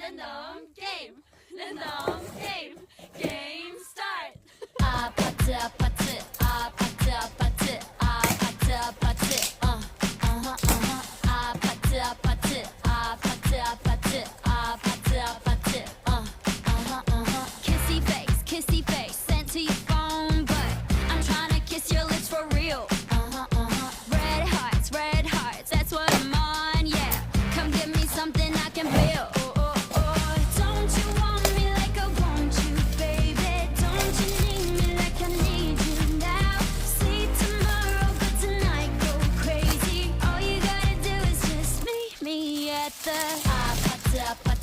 랜덤 게임 랜덤 게임 게임 스타트. 아파트 아파트 아파트 아파트 아파트 아파트 아파트 아파트 아파트 아파트 아파트 아파트 kissy face sent to your phone but I'm trying to kiss your lips for real. Red hearts, that's what I'm on, yeah. Come give me something I can feel. Don't you want me like I want you, baby? Don't you need me like I need you now? See tomorrow, but tonight go crazy. All you gotta do is just meet me at the 아파트 아파트